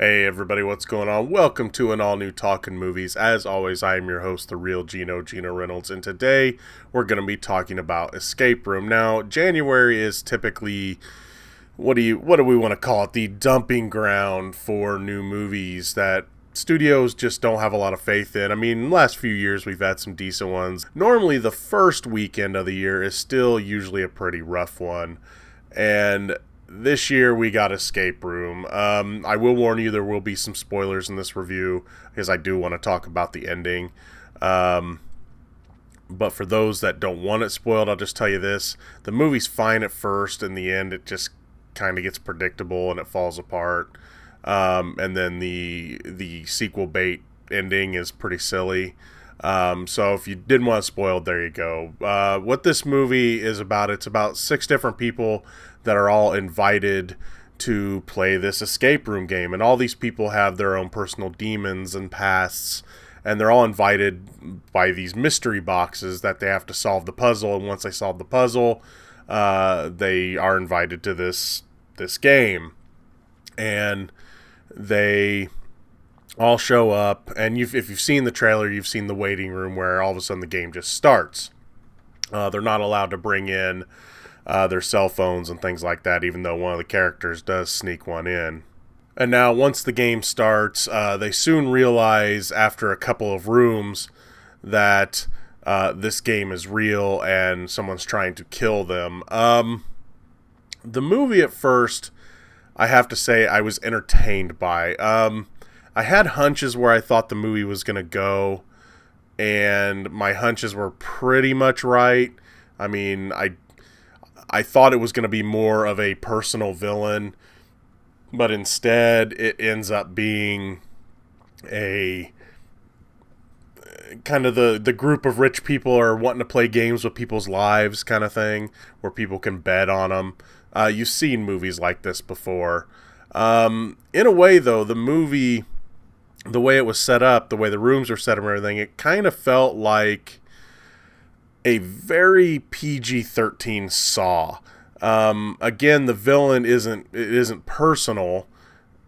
Hey everybody, what's going on? Welcome to an all-new Talkin Movies. As always, I am your host, the real Geno Reynolds, and today we're going to be talking about Escape Room. Now, January is typically, what do we want to call it? The dumping ground for new movies that studios just don't have a lot of faith in. I mean, the last few years we've had some decent ones. Normally, the first weekend of the year is still usually a pretty rough one, and this year we got Escape Room. I will warn you, there will be some spoilers in this review because I do want to talk about the ending. But for those that don't want it spoiled, I'll just tell you this. The movie's fine at first. In the end, it just kind of gets predictable and it falls apart. And then the sequel bait ending is pretty silly. So if you didn't want it spoiled, there you go. What this movie is about, it's about 6 different people that are all invited to play this escape room game. And all these people have their own personal demons and pasts. And they're all invited by these mystery boxes that they have to solve the puzzle. And once they solve the puzzle, they are invited to this game. And they all show up. And if you've seen the trailer, you've seen the waiting room where all of a sudden the game just starts. They're not allowed to bring in their cell phones and things like that, even though one of the characters does sneak one in. And now, once the game starts, they soon realize after a couple of rooms that this game is real and someone's trying to kill them. The movie at first, I have to say, I was entertained by. I had hunches where I thought the movie was going to go, and my hunches were pretty much right. I mean, I thought it was going to be more of a personal villain, but instead it ends up being a kind of the group of rich people are wanting to play games with people's lives kind of thing, where people can bet on them. You've seen movies like this before. In a way, though, the movie, the way it was set up, the way the rooms were set up and everything, it kind of felt like a very PG-13 Saw. Again, the villain isn't personal.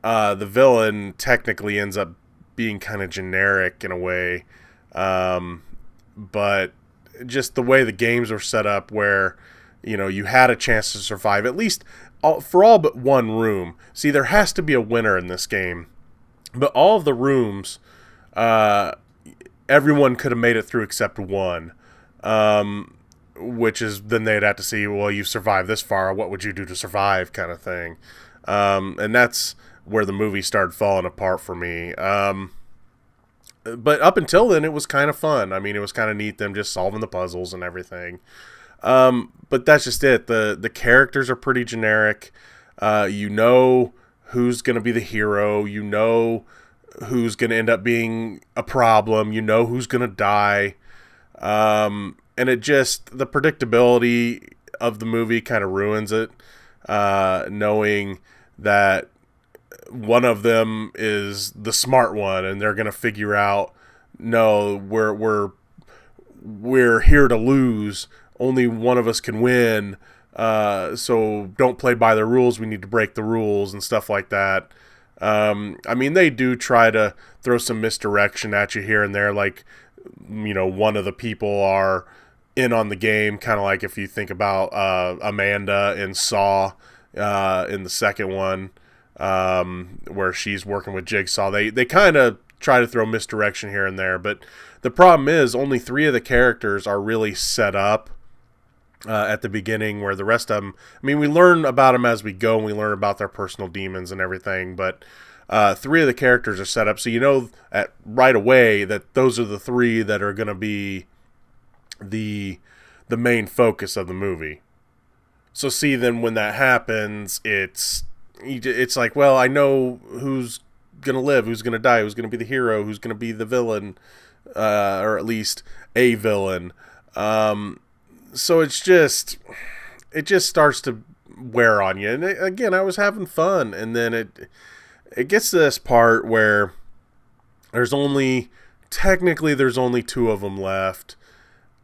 The villain technically ends up being kind of generic in a way. But just the way the games were set up where, you had a chance to survive, at least for all but one room. See, there has to be a winner in this game. But all of the rooms, everyone could have made it through except one. Which is, then they'd have to see, well, you survived this far, what would you do to survive, kind of thing. And that's where the movie started falling apart for me. But up until then, it was kind of fun. I mean, it was kind of neat, them just solving the puzzles and everything. But that's just it. The characters are pretty generic. You know who's going to be the hero. You know who's going to end up being a problem. You know who's going to die. And it just, the predictability of the movie kind of ruins it, knowing that one of them is the smart one and they're going to figure out, no, we're here to lose. Only one of us can win. So don't play by the rules. We need to break the rules and stuff like that. I mean, they do try to throw some misdirection at you here and there, like, one of the people are in on the game, kind of like if you think about Amanda in Saw in the second one, where she's working with Jigsaw. They kind of try to throw misdirection here and there, but the problem is only 3 of the characters are really set up at the beginning, where the rest of them, I mean, we learn about them as we go, and we learn about their personal demons and everything, but 3 of the characters are set up, so right away that those are the 3 that are going to be the main focus of the movie. So see, then when that happens, it's like, well, I know who's going to live, who's going to die, who's going to be the hero, who's going to be the villain, or at least a villain. So it just starts to wear on you. And again, I was having fun, and then it gets to this part where there's only 2 of them left,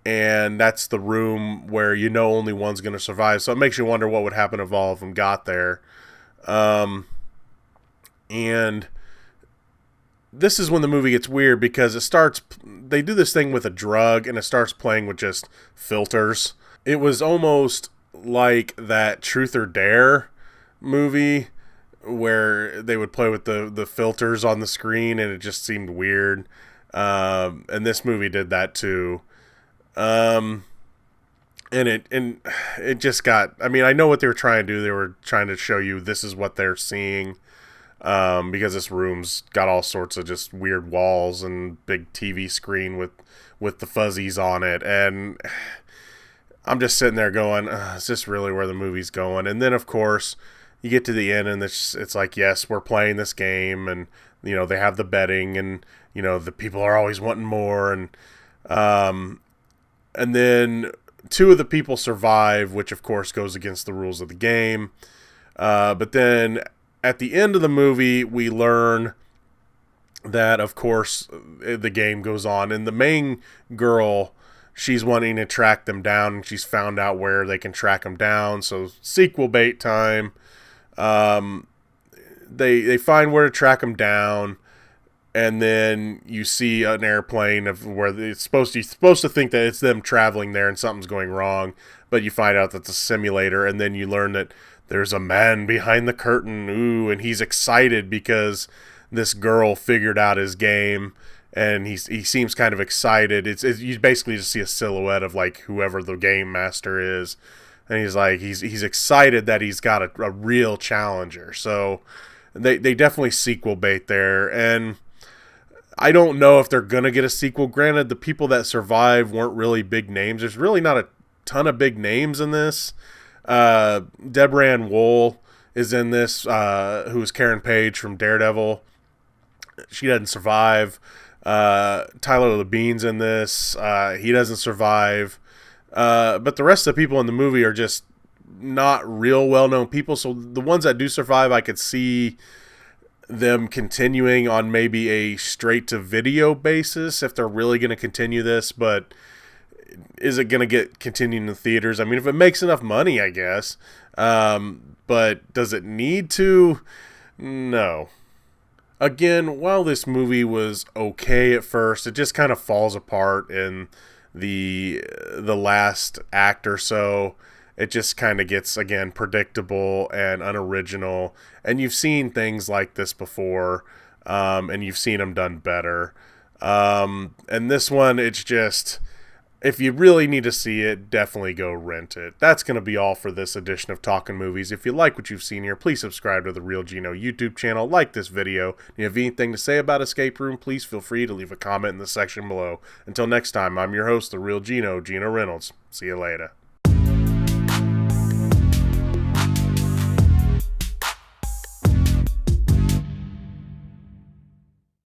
and that's the room where only one's going to survive. So it makes you wonder what would happen if all of them got there. And this is when the movie gets weird because they do this thing with a drug and it starts playing with just filters. It was almost like that Truth or Dare movie where they would play with the filters on the screen, and it just seemed weird. And this movie did that too. And it just got, I mean, I know what they were trying to do. They were trying to show you this is what they're seeing. Because this room's got all sorts of just weird walls and big TV screen with the fuzzies on it. And I'm just sitting there going, is this really where the movie's going? And then, of course, you get to the end and it's like, yes, we're playing this game. And, you know, they have the betting and, you know, the people are always wanting more. And then two of the people survive, which, of course, goes against the rules of the game. But then at the end of the movie, we learn that, of course, the game goes on. And the main girl, she's wanting to track them down, and she's found out where they can track them down. So sequel bait time. They find where to track them down, and then you see an airplane of where you're supposed to think that it's them traveling there and something's going wrong, but you find out that it's a simulator, and then you learn that there's a man behind the curtain, ooh, and he's excited because this girl figured out his game, and he seems kind of excited. You basically just see a silhouette of like whoever the game master is, and he's like he's excited that he's got a real challenger. So they definitely sequel bait there, and I don't know if they're gonna get a sequel. Granted, the people that survive weren't really big names. There's really not a ton of big names in this. Deborah Ann Wool is in this, who's Karen Page from Daredevil. She doesn't survive. Tyler Levine's in this. He doesn't survive. But the rest of the people in the movie are just not real well-known people. So the ones that do survive, I could see them continuing on maybe a straight-to-video basis if they're really going to continue this, but is it going to get continued in the theaters? I mean, if it makes enough money, I guess. But does it need to? No. Again, while this movie was okay at first, it just kind of falls apart in the last act or so. It just kind of gets, again, predictable and unoriginal. And you've seen things like this before, and you've seen them done better. And this one, it's just, if you really need to see it, definitely go rent it. That's going to be all for this edition of Talkin Movies. If you like what you've seen here, please subscribe to the Real Geno YouTube channel. Like this video. If you have anything to say about Escape Room, please feel free to leave a comment in the section below. Until next time, I'm your host, the Real Geno, Geno Reynolds. See you later.